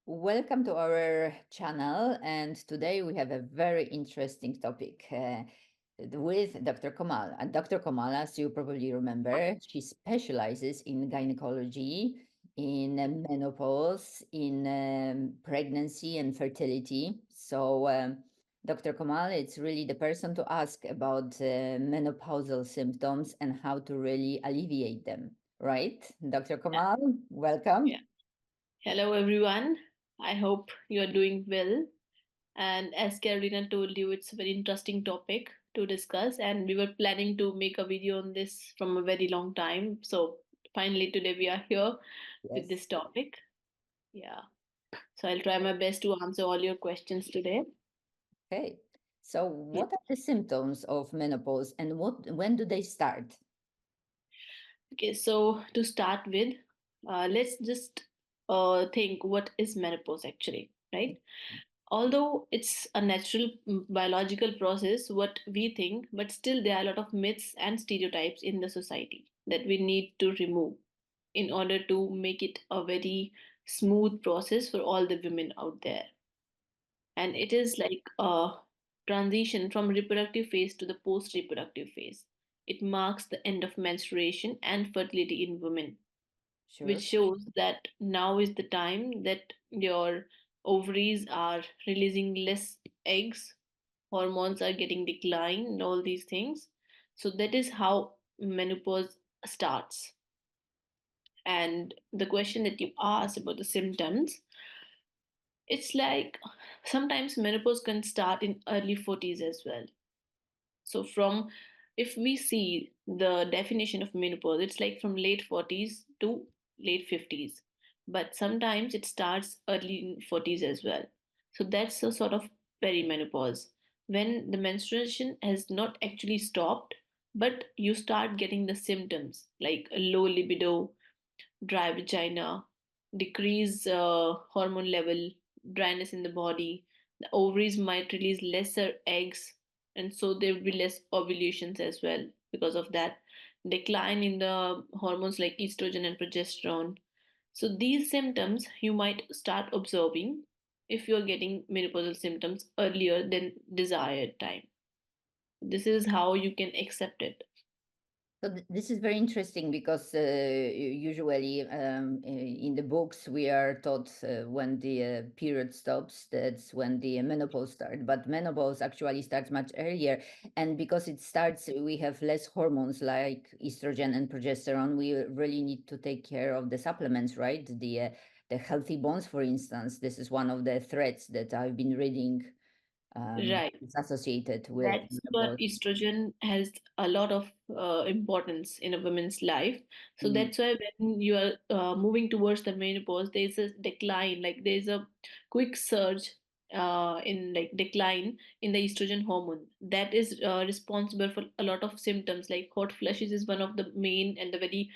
Welcome to our channel, and today we have a very interesting topic with Dr. Kamala. And Dr. Kamala, as you probably remember, she specializes in gynecology, in menopause, in pregnancy and fertility. So, Dr. Kamala, it's really the person to ask about menopausal symptoms and how to really alleviate them, right? Dr. Yeah, Kamal, welcome. yeah. Hello, everyone. I hope you are doing well. And as Karolina told you, it's a very interesting topic to discuss. And we were planning to make a video on this from a very long time. So finally, today we are here with Yes. this topic. Yeah. So I'll try my best to answer all your questions today. Okay. So what are the symptoms of menopause and when do they start? Okay, so to start with, let's just think what is menopause actually, right? Although it's a natural biological process, what we think, but still there are a lot of myths and stereotypes in the society that we need to remove in order to make it a very smooth process for all the women out there. And it is like a transition from reproductive phase to the post reproductive phase. It marks the end of menstruation and fertility in women, which Sure. shows that now is the time that your ovaries are releasing less eggs, hormones are getting declined, and all these things. So that is how menopause starts. And the question that you asked about the symptoms, it's like sometimes menopause can start in early 40s as well. So from if we see the definition of menopause, it's like from late 40s to late 50s. But sometimes it starts early in 40s as well. So that's a sort of perimenopause when the menstruation has not actually stopped, but you start getting the symptoms like a low libido, dry vagina, decrease hormone level, dryness in the body. The ovaries might release lesser eggs, and so there will be less ovulations as well because of that. Decline in the hormones like estrogen and progesterone. So these symptoms you might start observing if you're getting menopausal symptoms earlier than desired time. This is how you can accept it. So this is very interesting because usually in the books we are taught when the period stops, that's when the menopause starts. But menopause actually starts much earlier, and because it starts, we have less hormones like estrogen and progesterone. We really need to take care of the supplements, right? The healthy bones, for instance. This is one of the threats that I've been reading. Right. Is associated with That's what menopause. estrogen has a lot of importance in a woman's life. So Mm, that's why when you are moving towards the menopause, there's a decline, like there's a quick surge in like decline in the estrogen hormone. That is responsible for a lot of symptoms, like hot flushes is one of the main and the very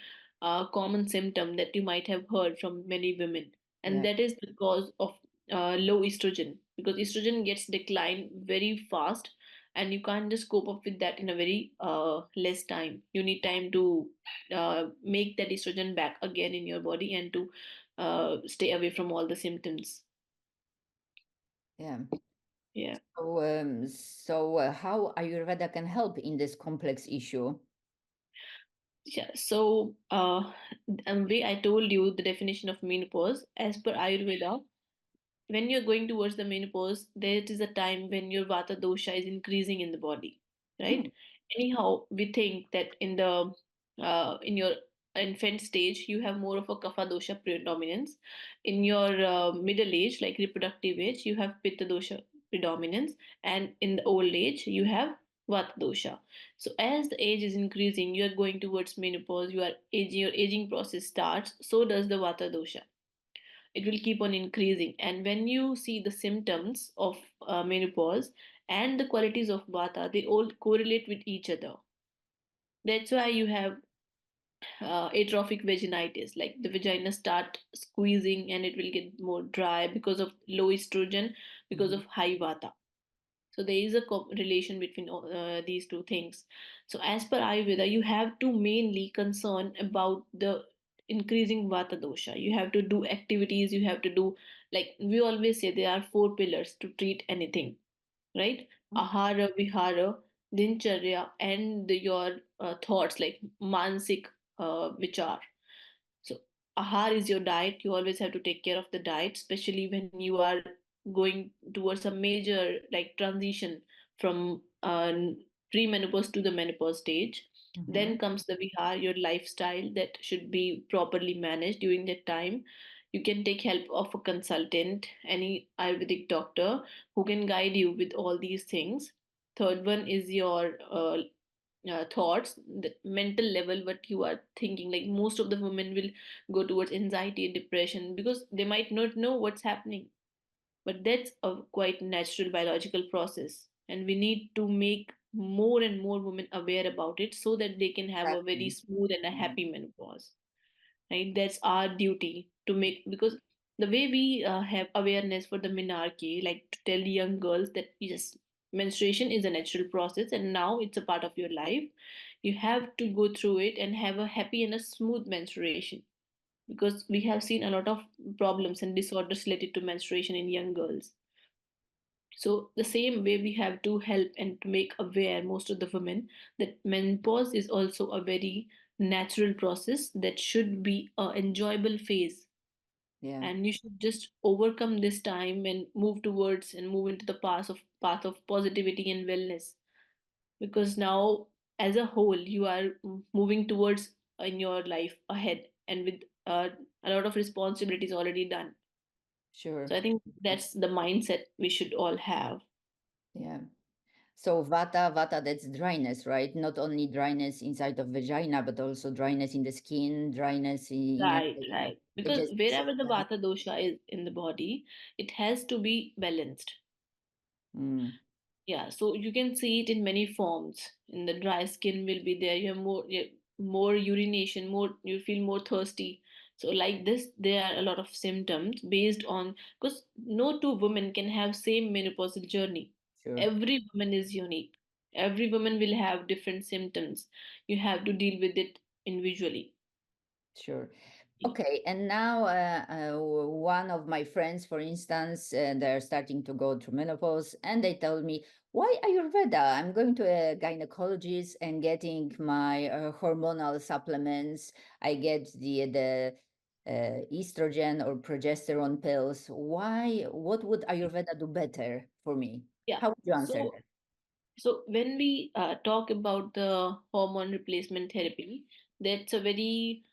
common symptom that you might have heard from many women. And yeah. that is the cause of low estrogen because estrogen gets declined very fast and you can't just cope up with that in a very less time. You need time to make that estrogen back again in your body and to stay away from all the symptoms. Yeah. Yeah. So, how Ayurveda can help in this complex issue? Yeah. So, way I told you the definition of menopause as per Ayurveda, when you're going towards the menopause, there is a time when your Vata dosha is increasing in the body, Hmm. right? Anyhow, we think that in your infant stage, you have more of a Kapha dosha predominance. In your middle age, like reproductive age, you have Pitta dosha predominance, and in the old age, you have Vata dosha. So as the age is increasing, you are going towards menopause. You are aging. Your aging process starts. So does the Vata dosha. It will keep on increasing, and when you see the symptoms of menopause and the qualities of vata, they all correlate with each other. That's why you have atrophic vaginitis, like the vagina start squeezing and it will get more dry because of low estrogen, because Mhm. of high vata. So there is a relation between these two things. So as per Ayurveda, you have to mainly concern about the increasing Vata dosha. You have to do activities, you have to do, like we always say, there are four pillars to treat anything, right? Ahara, vihara, dincharya, and your thoughts like mansik vichar. So, ahar is your diet. You always have to take care of the diet, especially when you are going towards a major like transition from pre-menopause to the menopause stage. Mm-hmm. Then comes the vihar, your lifestyle that should be properly managed during that time. You can take help of a consultant, any Ayurvedic doctor who can guide you with all these things. Third one is your thoughts, the mental level, what you are thinking. Like most of the women will go towards anxiety and depression because they might not know what's happening, but that's a quite natural biological process, and we need to make more and more women aware about it so that they can have a very Exactly. smooth and a Yeah. happy menopause, right? That's our duty to make, because the way we have awareness for the menarche, like to tell young girls that yes, menstruation is a natural process and now it's a part of your life. You have to go through it and have a happy and a smooth menstruation, because we have seen a lot of problems and disorders related to menstruation in young girls. So the same way we have to help and to make aware most of the women that menopause is also a very natural process that should be a enjoyable phase, Yeah. and you should just overcome this time and move towards and move into the path of positivity and wellness, because now as a whole you are moving towards in your life ahead and with a lot of responsibilities already done. Sure. So I think that's the mindset we should all have. Yeah. So vata, that's dryness, right? Not only dryness inside of vagina, but also dryness in the skin, dryness in Right, right. Because digestive wherever the system. Vata dosha is in the body, it has to be balanced. Mm, Yeah, so you can see it in many forms. In the dry skin will be there. You have more urination, more you feel more thirsty. So like this, there are a lot of symptoms based on, because no two women can have same menopausal journey. sure. Every woman is unique. Every woman will have different symptoms. You have to deal with it individually. Sure. Okay, and now one of my friends, for instance, they're starting to go through menopause, and they told me, "Why Ayurveda? I'm going to a gynecologist and getting my hormonal supplements. I get the estrogen or progesterone pills. Why? What would Ayurveda do better for me? Yeah. How would you answer So that?" So when we talk about the hormone replacement therapy, that's a very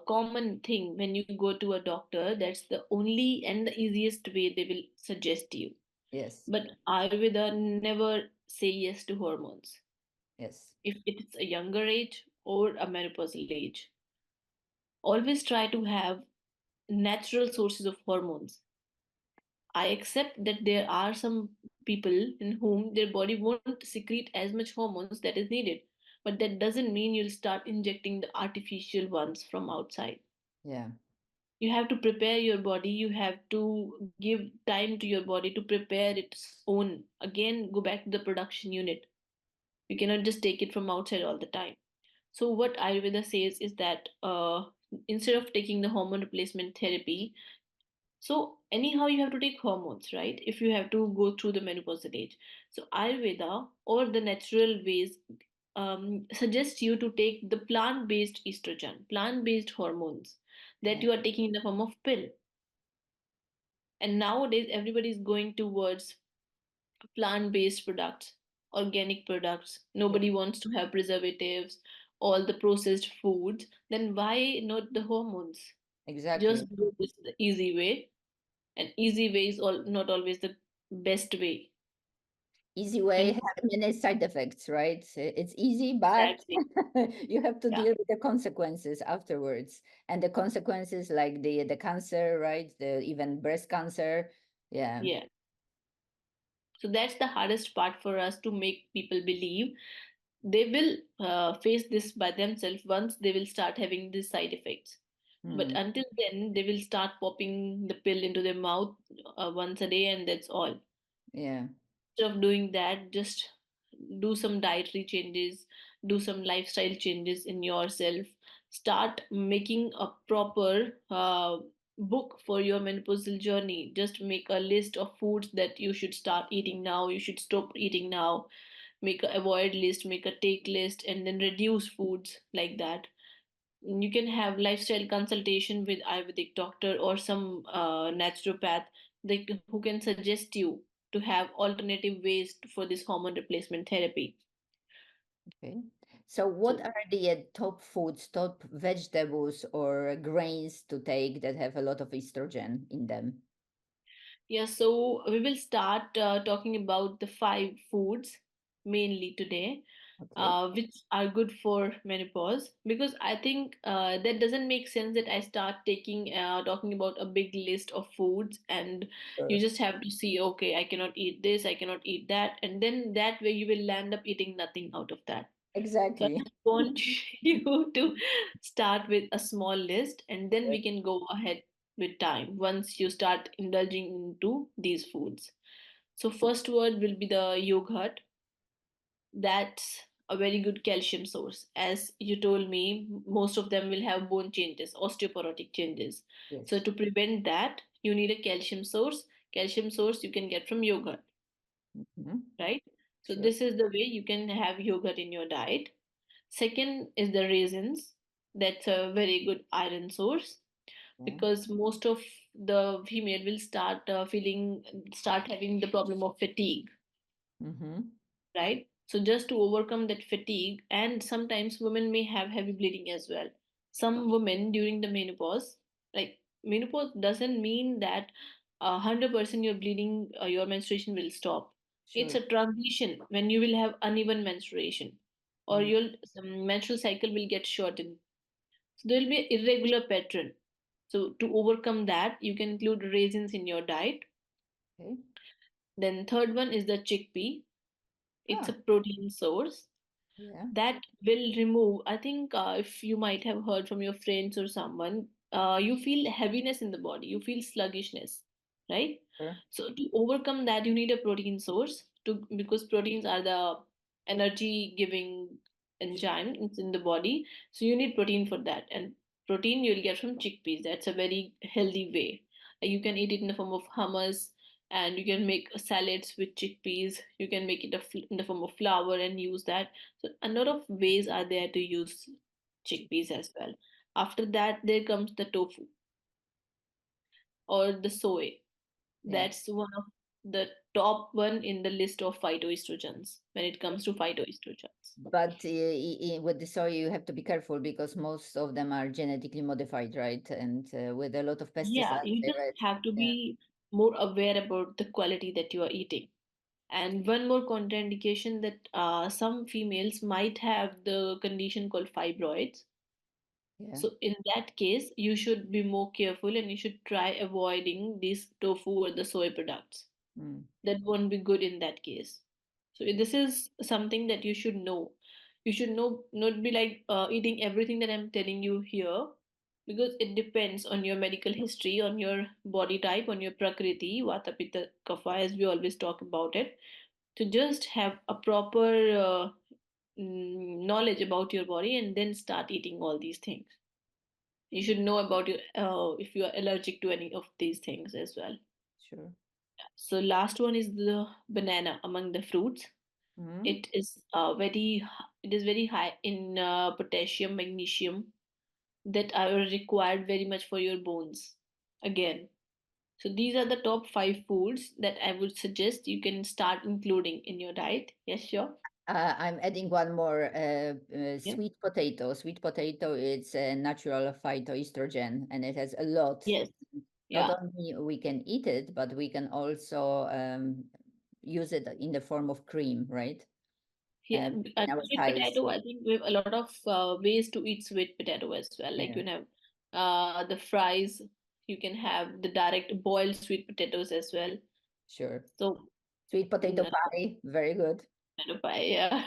common thing. When you go to a doctor, that's the only and the easiest way they will suggest you. Yes, But Ayurveda never say yes to hormones. yes, If it's a younger age or a menopausal age, always try to have natural sources of hormones. I accept that there are some people in whom their body won't secrete as much hormones that is needed, but that doesn't mean you'll start injecting the artificial ones from outside. yeah, You have to prepare your body, you have to give time to your body to prepare its own. Again, go back to the production unit. You cannot just take it from outside all the time. So, what Ayurveda says is that instead of taking the hormone replacement therapy, so anyhow, you have to take hormones, right? If you have to go through the menopausal age. So Ayurveda or the natural ways suggest you to take the plant-based estrogen, plant-based hormones that yeah, you are taking in the form of pill. And nowadays, everybody is going towards plant-based products, organic products. yeah, Nobody wants to have preservatives, all the processed foods. Then why not the hormones? exactly. Just do this the easy way, and easy way is not always the best way. Easy And way you has have, many side effects, right? It's easy, but exactly, you have to yeah, deal with the consequences afterwards. And the consequences like the cancer, right? The even breast cancer. Yeah. yeah. So that's the hardest part for us to make people believe. They will face this by themselves once they will start having these side effects. But Hmm. until then, they will start popping the pill into their mouth once a day, and that's all. Yeah. Instead of doing that, just do some dietary changes, do some lifestyle changes in yourself, start making a proper book for your menopausal journey. Just make a list of foods that you should start eating now, you should stop eating now, make a avoid list, make a take list, and then reduce foods like that. You can have lifestyle consultation with Ayurvedic doctor or some naturopath, who can suggest you to have alternative ways for this hormone replacement therapy. Okay. So what So are the top foods, top vegetables or grains to take that have a lot of estrogen in them? yeah, so we will start talking about the five foods mainly today, Okay. which are good for menopause. Because I think that doesn't make sense that I start talking about a big list of foods, and you Sure. just have to see, okay, I cannot eat this, I cannot eat that, and then that way you will land up eating nothing out of that. So I Exactly. just want you to start with a small list, and then we can go ahead with time once you start indulging into these foods. So first word will be the yogurt. That's a very good calcium source. As you told me, most of them will have bone changes, osteoporotic changes. So Yes. to prevent that, you need a calcium source. Calcium source you can get from yogurt, Hmm. right? So Sure. this is the way you can have yogurt in your diet. Second is the raisins. That's a very good iron source, Yeah. because most of the female will start having the problem of fatigue, Mm-hmm. right? So just to overcome that fatigue, and sometimes women may have heavy bleeding as well. Some women during the menopause, like, menopause doesn't mean that 100% your bleeding, your menstruation will stop. It's Sure. a transition when you will have uneven menstruation, or Mm. your menstrual cycle will get shortened. So there will be an irregular pattern. So to overcome that, you can include raisins in your diet. Okay. Then third one is the chickpea. It's a Ah, protein source yeah. that will remove. I think if you might have heard from your friends or someone, you feel heaviness in the body, you feel sluggishness, right? Sure. So to overcome that, you need a protein source, because proteins are the energy giving enzymes in the body. So you need protein for that, and protein you'll get from chickpeas. That's a very healthy way. You can eat it in the form of hummus, and you can make salads with chickpeas. You can make it in the form of flour and use that. So a lot of ways are there to use chickpeas as well. After that, there comes the tofu or the soy. Yeah. That's one of the top one in the list of phytoestrogens when it comes to phytoestrogens. But with the soy, you have to be careful because most of them are genetically modified, right? And with a lot of Yeah, pesticides, you I just read. have to Yeah. be more aware about the quality that you are eating. And one more contraindication, that some females might have the condition called fibroids. Yeah. So in that case, you should be more careful, and you should try avoiding this tofu or the soy products. Mm. That won't be good in that case. So this is something that you should know. You should know, not be like eating everything that I'm telling you here, because it depends on your medical history, on your body type, on your prakriti, vata, pitta, kapha, as we always talk about it. To just have a proper knowledge about your body, and then start eating all these things. You should know about your if you are allergic to any of these things as well. Sure. So last one is the banana among the fruits. Mm. It is it is very high in potassium, magnesium, that are required very much for your bones. Again, so these are the top five foods that I would suggest you can start including in your diet. Yes, sure. I'm adding one more Yeah. sweet potato. Sweet potato, it's a natural phytoestrogen and it has a lot. Yes. Not Yeah. only we can eat it, but we can also use it in the form of cream, right? Yeah, In our sweet thighs. potato. I think we have a lot of ways to eat sweet potato as well. Like you Yeah, can have the fries. You can have the direct boiled sweet potatoes as well. sure. So Sweet potato mm, pie, very good. potato pie, yeah.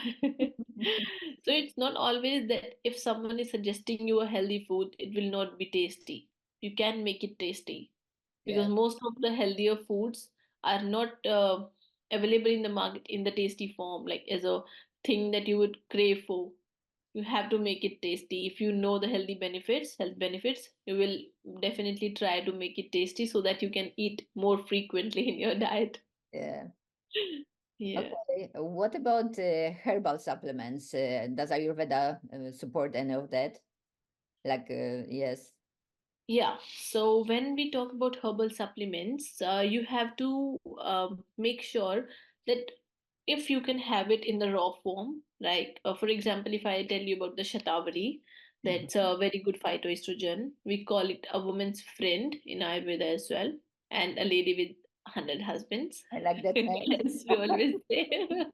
So it's not always that if someone is suggesting you a healthy food, it will not be tasty. You can make it tasty, because Yeah, most of the healthier foods are not available in the market in the tasty form, like as a thing that you would crave for. You have to make it tasty. If you know the health benefits, you will definitely try to make it tasty so that you can eat more frequently in your diet. Yeah. Yeah. Okay. What about herbal supplements? Does Ayurveda support any of that? Like, yes. Yeah, so when we talk about herbal supplements, you have to make sure that if you can have it in the raw form, like for example, if I tell you about the Shatavari, that's Mhm. a very good phytoestrogen. We call it a woman's friend in Ayurveda as well, and a lady with 100 husbands, I like that name. as we always say.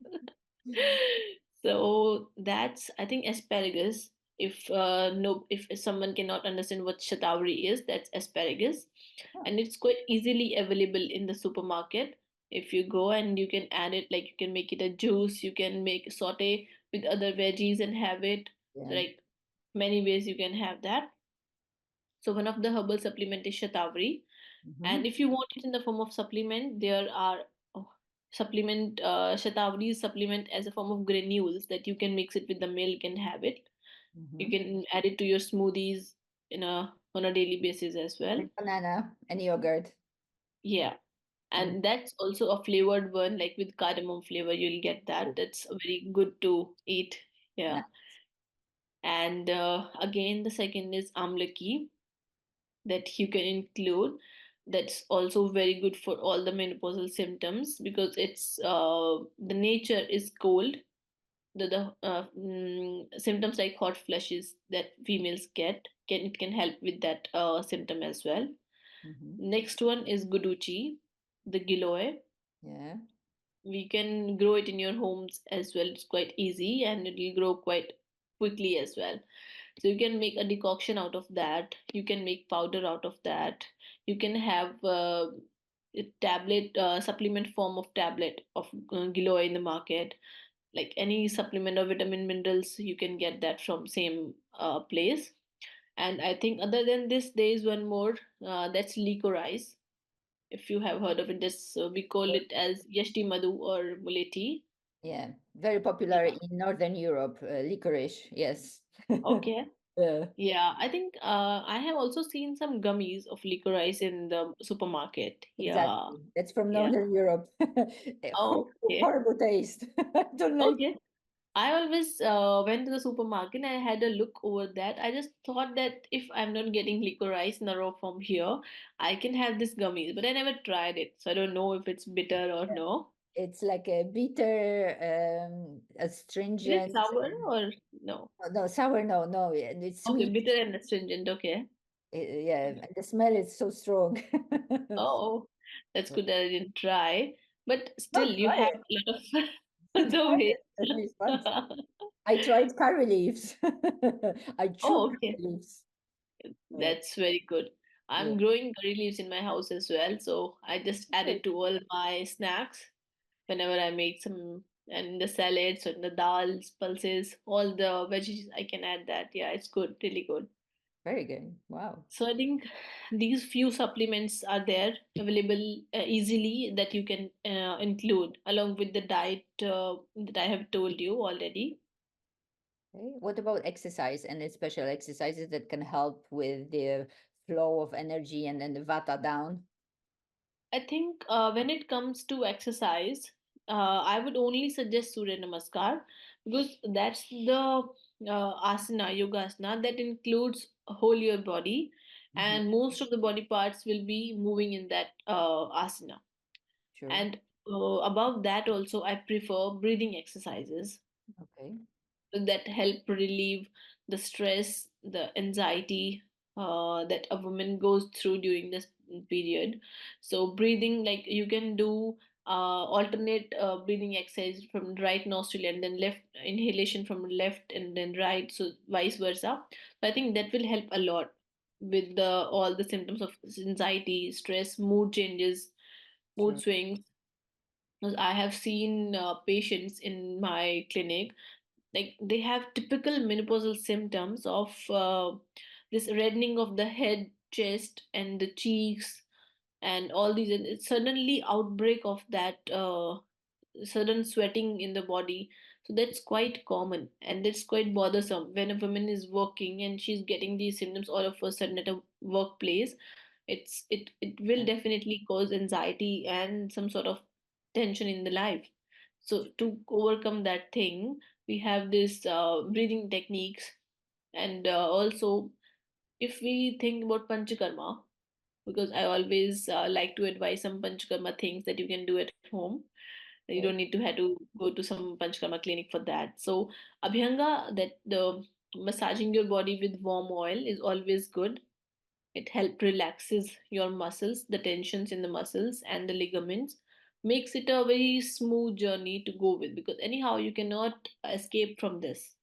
So that's, I think, asparagus. If no, if someone cannot understand what shatavari is, that's asparagus, Oh, and it's quite easily available in the supermarket. If you go and you can add it, like you can make it a juice, you can make saute with other veggies and have it. So yeah. like many ways you can have that. So one of the herbal supplement is shatavari, Mm-hmm. and if you want it in the form of supplement, there are oh, supplement Shatavari supplement as a form of granules that you can mix it with the milk and have it. You Mm-hmm. can add it to your smoothies in a on a daily basis as well. With banana and yogurt. Yeah. Mm. And that's also a flavored one, like with cardamom flavor, you'll get that. Oh, That's very good to eat. Yeah. nice. And again, the second is amlaki that you can include. That's also very good for all the menopausal symptoms because it's the nature is cold. The symptoms like hot flushes that females get can help with that symptom as well. Mm-hmm. Next one is Guduchi, the giloy. Yeah. We can grow it in your homes as well. It's quite easy and it will grow quite quickly as well. So you can make a decoction out of that. You can make powder out of that. You can have a tablet, supplement form of tablet of giloy in the market. Like any supplement or vitamin minerals, you can get that from same place. And I think other than this, there is one more that's licorice. If you have heard of it, this we call it as yashti madu or muleti. Yeah. Very popular Yeah. in Northern Europe, licorice. Yes. Okay. Yeah. Yeah, I think I have also seen some gummies of licorice in the supermarket. Yeah, Exactly. That's from yeah. Northern Europe. Horrible, Okay, horrible taste. I don't like. okay. I always went to the supermarket and I had a look over that. I just thought that if I'm not getting licorice in the raw form here, I can have this gummies, but I never tried it, so I don't know if it's bitter or no. It's like a bitter, Is it astringent. sour or no? No, sour. No, no. It's Okay, sweet. bitter and astringent. Okay. Yeah, and the smell is so strong. Oh, that's good that I didn't try. But No, still, you try have it. a lot of the Try it at waste. least once. I tried curry leaves. I chewed Oh, curry okay. leaves. Uh, That's very good. yeah, I'm growing curry leaves in my house as well, so I just add very it to all my snacks whenever I make some, and the salads and the dals, pulses, all the veggies, I can add that. Yeah, it's good, really good. very good. Wow. So I think these few supplements are there available easily that you can include along with the diet that I have told you already. Okay. What about exercise and the special exercises that can help with the flow of energy and then the Vata down? I think when it comes to exercise, I would only suggest Surya Namaskar because that's the yoga asana that includes whole your body, Hmm. and most of the body parts will be moving in that asana. Sure. And above that, also, I prefer breathing exercises Okay. that help relieve the stress, the anxiety that a woman goes through during this period. So, breathing, like you can do alternate breathing exercise from right nostril and then left inhalation from left and then right, so vice versa. So I think that will help a lot with the all the symptoms of anxiety, stress, mood changes, mood Sure. swings. 'Cause I have seen patients in my clinic, like they have typical menopausal symptoms of this reddening of the head, chest, and the cheeks, and all these. And it's suddenly outbreak of that sudden sweating in the body. So that's quite common and that's quite bothersome when a woman is working and she's getting these symptoms all of a sudden at a workplace. It will Yeah, definitely cause anxiety and some sort of tension in the life. So to overcome that thing, we have this breathing techniques, and also if we think about panchakarma, because I always like to advise some panchakarma things that you can do at home. You don't okay, need to have to go to some panchakarma clinic for that. So abhyanga, that the massaging your body with warm oil is always good. It helps relaxes your muscles, the tensions in the muscles and the ligaments, makes it a very smooth journey to go with, because anyhow you cannot escape from this.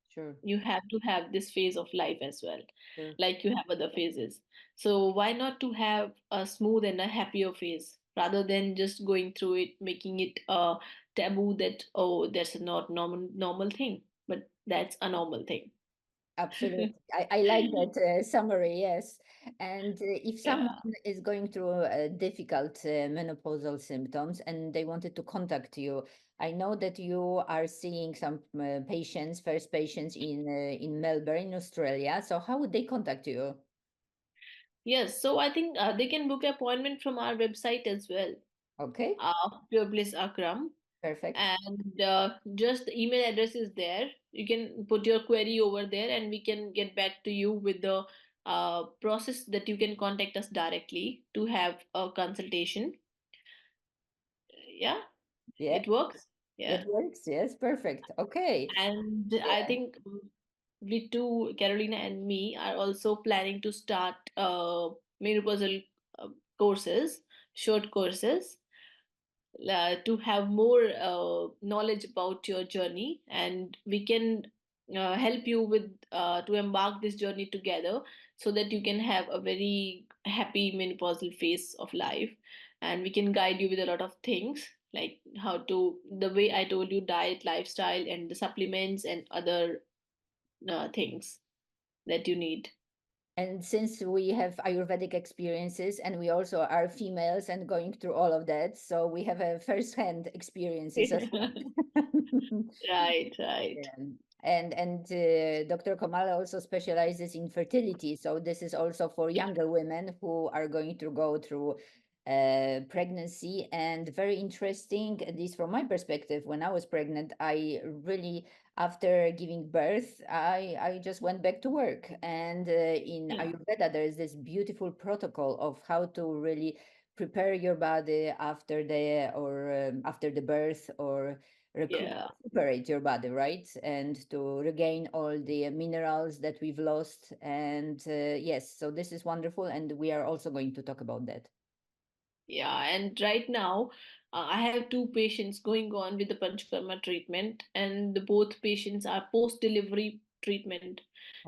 sure, You have to have this phase of life as well, sure. like you have other phases. So why not to have a smooth and a happier phase rather than just going through it, making it a taboo that, oh, that's not normal thing, but that's a normal thing. Absolutely. I like that summary, yes. And if someone Yeah. is going through difficult menopausal symptoms and they wanted to contact you, I know that you are seeing some patients, first patients in Melbourne, Australia. So how would they contact you? Yes, so I think they can book appointment from our website as well, Okay, Pure Bliss Akram. perfect. And just the email address is there. You can put your query over there and we can get back to you with the process that you can contact us directly to have a consultation. Yeah, Yeah, it works. it Yeah. works. Yes, perfect. Okay. And I Yeah. think we two, Carolina and me, are also planning to start menopausal uh, courses, short courses, to have more knowledge about your journey, and we can help you with to embark this journey together, so that you can have a very happy menopausal phase of life, and we can guide you with a lot of things, like how to, the way I told you, diet, lifestyle, and the supplements and other things that you need. And since we have Ayurvedic experiences and we also are females and going through all of that, so we have a first-hand experiences as well. Right, right. Yeah. And Dr. Kamala also specializes in fertility. So this is also for Yeah, younger women who are going to go through pregnancy. And very interesting, at least from my perspective, when I was pregnant, I really, after giving birth, I just went back to work. And in yeah, Ayurveda, there is this beautiful protocol of how to really prepare your body after the or after the birth or yeah. recuperate your body, right? And to regain all the minerals that we've lost. And yes, so this is wonderful. And we are also going to talk about that. Yeah, and right now, I have two patients going on with the Panchkarma treatment, and the both patients are post-delivery treatment.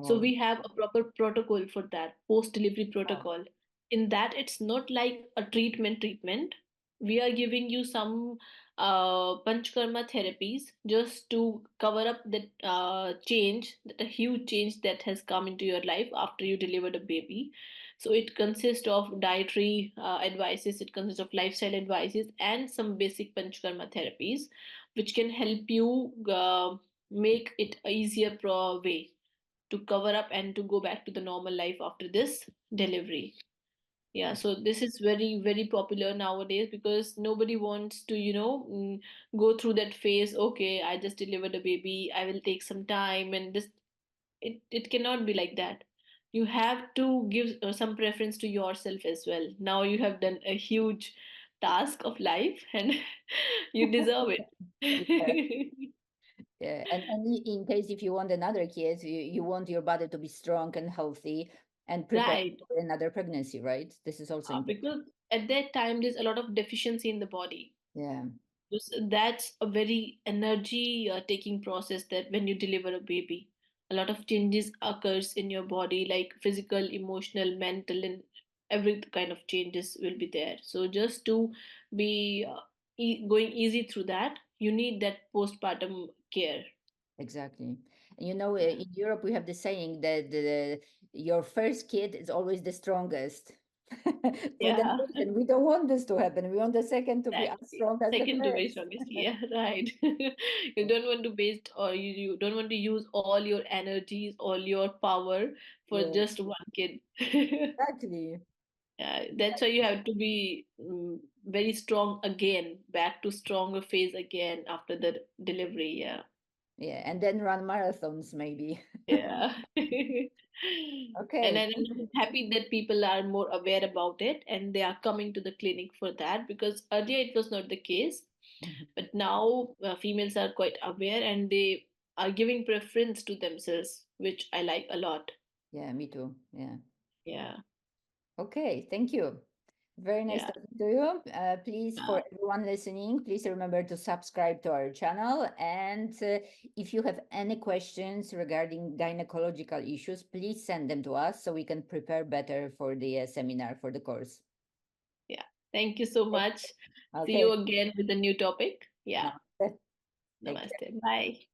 So Oh, we have a proper protocol for that, post-delivery wow. protocol. In that, it's not like a treatment. We are giving you some Panchkarma therapies just to cover up that change, that a huge change that has come into your life after you delivered a baby. So it consists of dietary advices, it consists of lifestyle advices, and some basic panchkarma therapies, which can help you make it a easier way to cover up and to go back to the normal life after this delivery. Yeah, so this is very, very popular nowadays because nobody wants to, go through that phase. Okay, I just delivered a baby, I will take some time, and this, it cannot be like that. You have to give some preference to yourself as well. Now you have done a huge task of life and you deserve Yeah, it. yeah. And in case if you want another kid, you want your body to be strong and healthy and prepare Right. for another pregnancy, right? This is also important. Because at that time there's a lot of deficiency in the body. Yeah, That's a very energy taking process, that when you deliver a baby, a lot of changes occurs in your body, like physical, emotional, mental, and every kind of changes will be there. So just to be going easy through that, you need that postpartum care. exactly. And you know, Yeah. in Europe, we have the saying that your first kid is always the strongest. for the Yeah. nation. We don't want this to happen. We want the second to be as Exactly. strong as the Second to very first. strongest. Yeah, right. You don't want to waste, or you don't want to use all your energies, all your power for Yeah, just one kid. exactly. Yeah, that's why you have to be very strong again, back to stronger phase again after the delivery. Yeah. Yeah, and then run marathons maybe. Yeah. And Okay, thank I'm you. happy that people are more aware about it and they are coming to the clinic for that, because earlier it was not the case. Mhm. But now females are quite aware and they are giving preference to themselves, which I like a lot. Yeah, me too. Yeah. Yeah. Okay, thank you. Very nice Yeah. talking to you. Please, for Uh, everyone listening, please remember to subscribe to our channel. And if you have any questions regarding gynecological issues, please send them to us so we can prepare better for the seminar, for the course. yeah. Thank you so much. See Okay, you again with a new topic. Yeah. namaste. Take care. Namaste. Bye.